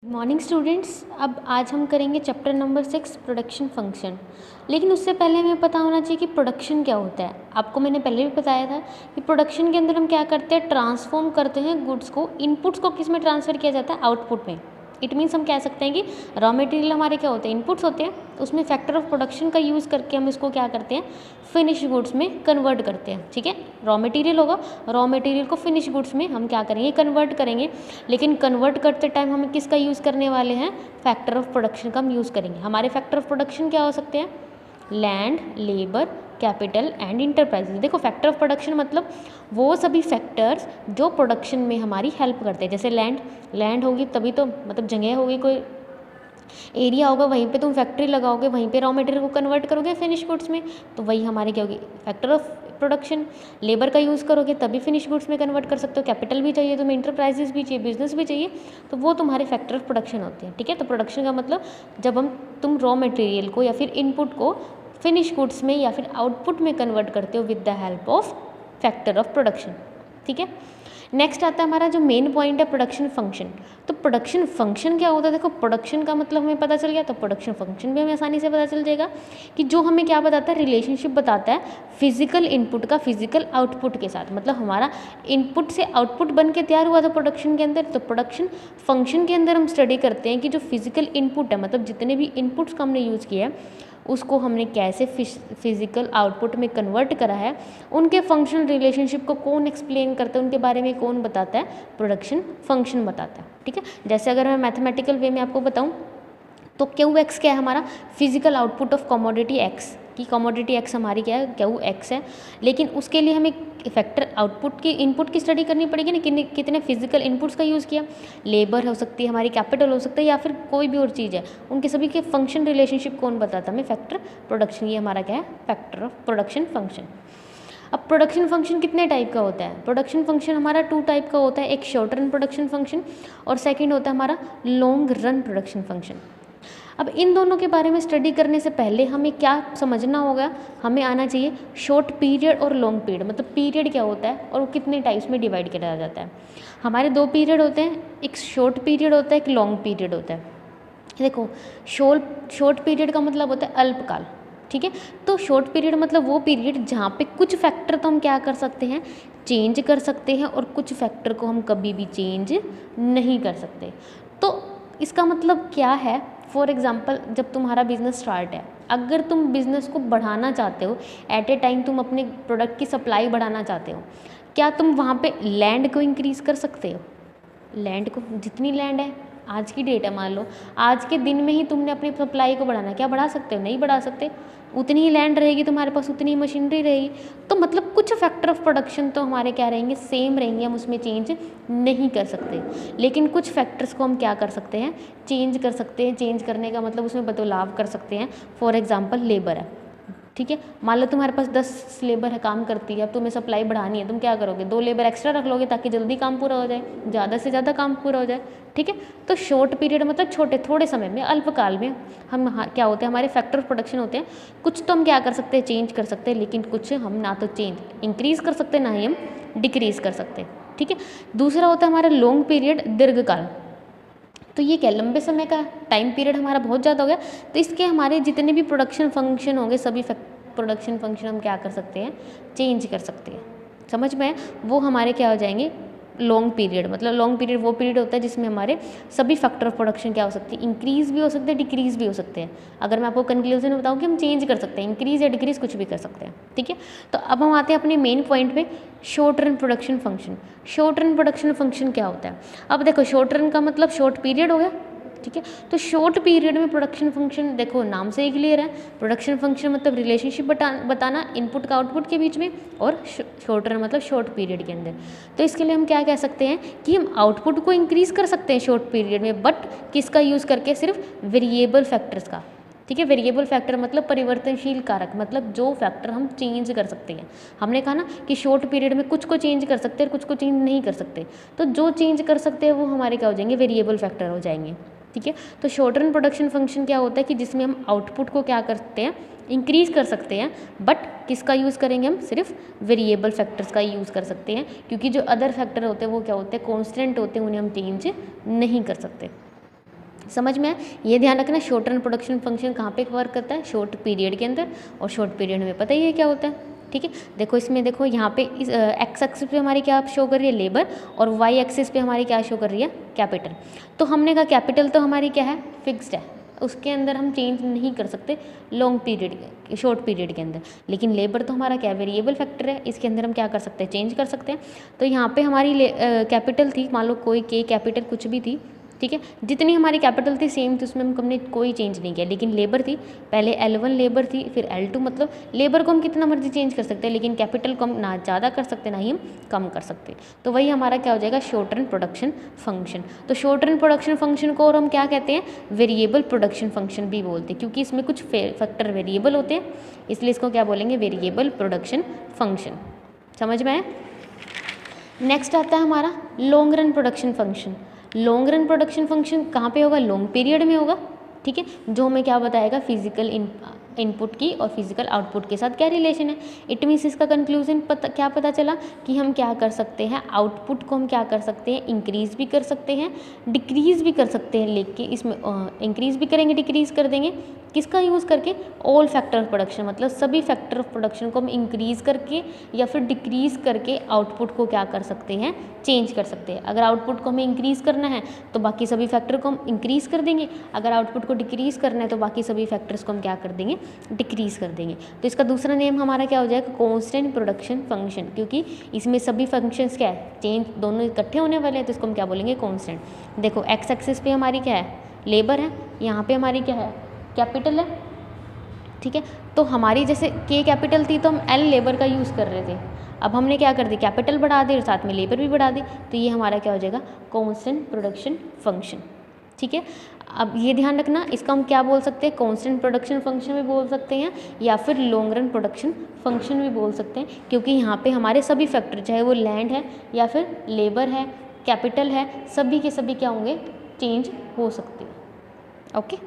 Morning students. अब आज हम करेंगे चैप्टर नंबर 6 प्रोडक्शन फंक्शन। लेकिन उससे पहले हमें पता होना चाहिए कि प्रोडक्शन क्या होता है। आपको मैंने पहले भी बताया था कि प्रोडक्शन के अंदर हम क्या करते हैं, ट्रांसफॉर्म करते हैं गुड्स को। इनपुट्स को किस में ट्रांसफ़र किया जाता है, आउटपुट में। इट मीन्स हम कह सकते हैं कि रॉ मटेरियल हमारे क्या होते हैं, इनपुट्स होते हैं। उसमें फैक्टर ऑफ प्रोडक्शन का यूज़ करके हम इसको क्या करते हैं, फिनिश गुड्स में कन्वर्ट करते हैं। ठीक है, रॉ मटेरियल होगा, रॉ मटेरियल को फिनिश गुड्स में हम क्या करेंगे, कन्वर्ट करेंगे। लेकिन कन्वर्ट करते टाइम हम किसका यूज़ करने वाले हैं, फैक्टर ऑफ प्रोडक्शन का हम यूज़ करेंगे। हमारे फैक्टर ऑफ प्रोडक्शन क्या हो सकते हैं, land, labour, capital and enterprises. देखो, फैक्टर ऑफ प्रोडक्शन मतलब वो सभी फैक्टर्स जो प्रोडक्शन में हमारी हेल्प करते हैं। जैसे लैंड होगी तभी तो, मतलब जगह होगी, कोई एरिया होगा, वहीं पे तुम फैक्ट्री लगाओगे, वहीं पे रॉ मटेरियल को कन्वर्ट करोगे फिनिश गुड्स में, तो वही हमारी क्या होगी, फैक्टर ऑफ प्रोडक्शन। लेबर का यूज़ करोगे तभी फिनिश गुड्स में कन्वर्ट कर सकते हो। कैपिटल भी चाहिए तुम्हें, इंटरप्राइजेस भी चाहिए, बिजनेस भी चाहिए, तो वो तुम्हारे फैक्टर ऑफ प्रोडक्शन होते हैं। ठीक है, तो प्रोडक्शन का मतलब जब तुम रॉ मटेरियल को या फिर इनपुट को फिनिश गुड्स में या फिर आउटपुट में कन्वर्ट करते हो with the help of factor of production. ठीक है, नेक्स्ट आता है हमारा जो मेन पॉइंट है, प्रोडक्शन फंक्शन। तो प्रोडक्शन फंक्शन क्या होता है, देखो प्रोडक्शन का मतलब हमें पता चल गया, तो प्रोडक्शन फंक्शन भी हमें आसानी से पता चल जाएगा कि जो हमें क्या बताता है, रिलेशनशिप बताता है फिजिकल इनपुट का फिजिकल आउटपुट के साथ। मतलब हमारा इनपुट से आउटपुट बन के तैयार हुआ था प्रोडक्शन के अंदर। तो प्रोडक्शन फंक्शन के अंदर हम स्टडी करते हैं कि जो फिजिकल इनपुट है, मतलब जितने भी इनपुट्स का हमने यूज़ किया है उसको हमने कैसे फिजिकल आउटपुट में कन्वर्ट करा है, उनके फंक्शनल रिलेशनशिप को कौन एक्सप्लेन करता है, उनके बारे में कौन बताता है, प्रोडक्शन फंक्शन बताता है। ठीक है, जैसे अगर मैं मैथमेटिकल वे में आपको बताऊं तो क्यू एक्स क्या है, हमारा physical output of commodity x की कमोडिटी एक्स हमारी क्या है, क्यू एक्स है। लेकिन उसके लिए हमें फैक्टर आउटपुट की इनपुट की स्टडी करनी पड़ेगी ना, कितने फिजिकल इनपुट्स का यूज़ किया, लेबर हो सकती है हमारी, कैपिटल हो सकता है, या फिर कोई भी और चीज़ है, उनके सभी के फंक्शन रिलेशनशिप कौन बताता है हमें, फैक्टर प्रोडक्शन। ये हमारा क्या है, फैक्टर ऑफ प्रोडक्शन फंक्शन। अब प्रोडक्शन फंक्शन कितने टाइप का होता है, प्रोडक्शन फंक्शन हमारा 2 टाइप का होता है। एक शॉर्ट रन प्रोडक्शन फंक्शन और सेकंड होता है हमारा लॉन्ग रन प्रोडक्शन फंक्शन। अब इन दोनों के बारे में स्टडी करने से पहले हमें क्या समझना होगा, हमें आना चाहिए शॉर्ट पीरियड और लॉन्ग पीरियड। मतलब पीरियड क्या होता है और वो कितने टाइप्स में डिवाइड किया जाता है। हमारे 2 पीरियड होते हैं, एक शॉर्ट पीरियड होता है, एक लॉन्ग पीरियड होता है। देखो, शॉर्ट पीरियड का मतलब होता है अल्पकाल। ठीक है, तो शॉर्ट पीरियड मतलब वो पीरियड जहाँ पे कुछ फैक्टर तो हम क्या कर सकते हैं, चेंज कर सकते हैं, और कुछ फैक्टर को हम कभी भी चेंज नहीं कर सकते। तो इसका मतलब क्या है, फॉर एग्ज़ाम्पल जब तुम्हारा बिजनेस स्टार्ट है, अगर तुम बिज़नेस को बढ़ाना चाहते हो, एट ए टाइम तुम अपने प्रोडक्ट की सप्लाई बढ़ाना चाहते हो, क्या तुम वहाँ पे लैंड को इंक्रीज़ कर सकते हो? लैंड को, जितनी लैंड है, आज की डेट है, मान लो आज के दिन में ही तुमने अपनी सप्लाई को बढ़ाना, क्या बढ़ा सकते हो? नहीं बढ़ा सकते। उतनी ही लैंड रहेगी तुम्हारे पास, उतनी ही मशीनरी रहेगी। तो मतलब कुछ फैक्टर ऑफ प्रोडक्शन तो हमारे क्या रहेंगे, सेम रहेंगे, हम उसमें चेंज नहीं कर सकते। लेकिन कुछ फैक्टर्स को हम क्या कर सकते हैं, चेंज कर सकते हैं। चेंज करने का मतलब उसमें बदलाव कर सकते हैं। फॉर एग्जाम्पल लेबर है, ठीक है, मान लो तुम्हारे पास 10 लेबर है, काम करती है, अब तुम्हें सप्लाई बढ़ानी है, तुम क्या करोगे, 2 लेबर एक्स्ट्रा रख लोगे ताकि जल्दी काम पूरा हो जाए, ज़्यादा से ज़्यादा काम पूरा हो जाए। ठीक है, तो शॉर्ट पीरियड मतलब थोड़े समय में, अल्पकाल में हम क्या होते हैं, हमारे फैक्टर ऑफ प्रोडक्शन होते हैं। कुछ तो हम क्या कर सकते हैं, चेंज कर सकते हैं, लेकिन कुछ हम ना तो चेंज इंक्रीज़ कर सकते, ना ही हम डिक्रीज़ कर सकते। ठीक है, दूसरा होता है हमारा लॉन्ग पीरियड, दीर्घकाल। तो ये क्या, लंबे समय का टाइम पीरियड हमारा बहुत ज़्यादा हो गया, तो इसके हमारे जितने भी प्रोडक्शन फंक्शन होंगे, सभी प्रोडक्शन फंक्शन हम क्या कर सकते हैं, चेंज कर सकते हैं। समझ में, वो हमारे क्या हो जाएंगे, लॉन्ग पीरियड। मतलब लॉन्ग पीरियड वो पीरियड होता है जिसमें हमारे सभी फैक्टर ऑफ प्रोडक्शन क्या हो सकती है, इंक्रीज़ भी हो सकते हैं, डिक्रीज़ भी हो सकते हैं। अगर मैं आपको कंक्लूजन में बताऊँ कि हम चेंज कर सकते हैं, इंक्रीज़ या डिक्रीज़ कुछ भी कर सकते हैं। ठीक है, तो अब हम आते हैं अपने मेन पॉइंट पे, short run production function. Short run production function क्या होता है, अब देखो शॉर्ट रन का मतलब शॉर्ट पीरियड हो गया। ठीक है, तो शॉर्ट पीरियड में प्रोडक्शन फंक्शन, देखो नाम से ही क्लियर है, प्रोडक्शन फंक्शन मतलब रिलेशनशिप बताना इनपुट का आउटपुट के बीच में, और शॉर्ट रन मतलब शॉर्ट पीरियड के अंदर। तो इसके लिए हम क्या कह सकते हैं कि हम आउटपुट को इंक्रीज़ कर सकते हैं शॉर्ट पीरियड में, बट किसका यूज़ करके, सिर्फ वेरिएबल फैक्टर्स का। ठीक है, वेरिएबल फैक्टर मतलब परिवर्तनशील कारक, मतलब जो फैक्टर हम चेंज कर सकते हैं। हमने कहा ना कि शॉर्ट पीरियड में कुछ को चेंज कर सकते हैं, कुछ को चेंज नहीं कर सकते। तो जो चेंज कर सकते हैं वो हमारे क्या हो जाएंगे, वेरिएबल फैक्टर हो जाएंगे। ठीक है, तो शॉर्ट रन प्रोडक्शन फंक्शन क्या होता है कि जिसमें हम आउटपुट को क्या करते हैं, इंक्रीज़ कर सकते हैं, बट किसका यूज़ करेंगे, हम सिर्फ वेरिएबल फैक्टर्स का यूज़ कर सकते हैं, क्योंकि जो अदर फैक्टर होते हैं वो क्या होते हैं, कॉन्स्टेंट होते हैं, उन्हें हम चेंज नहीं कर सकते। समझ में है? ये ध्यान रखना, शॉर्ट रन प्रोडक्शन फंक्शन कहाँ पे वर्क करता है? शॉर्ट पीरियड के अंदर, और शॉर्ट पीरियड में पता ही है क्या होता है, ठीक है। देखो इसमें देखो यहाँ पे इस एक्स एक्सिस पे हमारी क्या शो कर रही है? लेबर, और वाई एक्सिस पे हमारी क्या शो कर रही है? कैपिटल। तो हमने कहा कैपिटल तो हमारी क्या है? फिक्स्ड है, उसके अंदर हम चेंज नहीं कर सकते लॉन्ग पीरियड शॉर्ट पीरियड के अंदर। लेकिन लेबर तो हमारा क्या वेरिएबल फैक्टर है, इसके अंदर हम क्या कर सकते हैं? चेंज कर सकते हैं। तो यहाँ पे हमारी कैपिटल थी, मान लो कोई के कैपिटल कुछ भी थी, ठीक है, जितनी हमारी कैपिटल थी सेम थी, उसमें हमने कोई चेंज नहीं किया। लेकिन लेबर थी, पहले L1 लेबर थी, फिर L2, मतलब लेबर को हम कितना मर्जी चेंज कर सकते हैं, लेकिन कैपिटल को हम ना ज़्यादा कर सकते ना ही हम कम कर सकते। तो वही हमारा क्या हो जाएगा? Short run production function. तो शॉर्ट रन प्रोडक्शन फंक्शन को और हम क्या कहते हैं? वेरिएबल प्रोडक्शन फंक्शन भी बोलते हैं, क्योंकि इसमें कुछ फैक्टर वेरिएबल होते हैं, इसलिए इसको क्या बोलेंगे? Variable production function. समझ में आया? नेक्स्ट आता है हमारा long run production function. Long run production function कहाँ पे होगा? लॉन्ग पीरियड में होगा, ठीक है, जो हमें क्या बताएगा? फिजिकल इनपुट की और फिजिकल आउटपुट के साथ क्या रिलेशन है। इट मीन्स इसका कंक्लूजन क्या पता चला कि हम क्या कर सकते हैं? आउटपुट को हम क्या कर सकते हैं? इंक्रीज़ भी कर सकते हैं, डिक्रीज़ भी कर सकते हैं। लेकिन इसमें इंक्रीज़ भी करेंगे, डिक्रीज़ कर देंगे, किसका यूज़ करके? ऑल फैक्टर ऑफ प्रोडक्शन, मतलब सभी फैक्टर ऑफ प्रोडक्शन को हम इंक्रीज़ करके या फिर डिक्रीज़ करके आउटपुट को क्या कर सकते हैं? चेंज कर सकते हैं। अगर आउटपुट को हमें इंक्रीज़ करना है तो बाकी सभी फैक्टर को हम इंक्रीज़ कर देंगे, अगर आउटपुट को डिक्रीज़ करना है तो बाकी सभी फैक्टर्स को हम क्या कर देंगे? डिक्रीज़ कर देंगे। तो इसका दूसरा नेम हमारा क्या हो जाएगा? कांस्टेंट प्रोडक्शन फंक्शन, क्योंकि इसमें सभी फंक्शंस क्या है? चेंज, दोनों इकट्ठे होने वाले हैं, तो इसको हम क्या बोलेंगे? कांस्टेंट। देखो एक्स एक्सिस पे हमारी क्या है? लेबर है, यहाँ पे हमारी क्या है? कैपिटल है, ठीक है। तो हमारी जैसे के कैपिटल थी तो हम एल लेबर का यूज़ कर रहे थे, अब हमने क्या कर दी? कैपिटल बढ़ा दी और साथ में लेबर भी बढ़ा दी, तो ये हमारा क्या हो जाएगा? कांस्टेंट प्रोडक्शन फंक्शन, ठीक है। अब ये ध्यान रखना, इसका हम क्या बोल सकते हैं? कांस्टेंट प्रोडक्शन फंक्शन भी बोल सकते हैं या फिर लॉन्ग रन प्रोडक्शन फंक्शन भी बोल सकते हैं, क्योंकि यहाँ पे हमारे सभी फैक्टर, चाहे वो लैंड है या फिर लेबर है, कैपिटल है, सभी के सभी क्या होंगे? चेंज हो सकते हैं। ओके।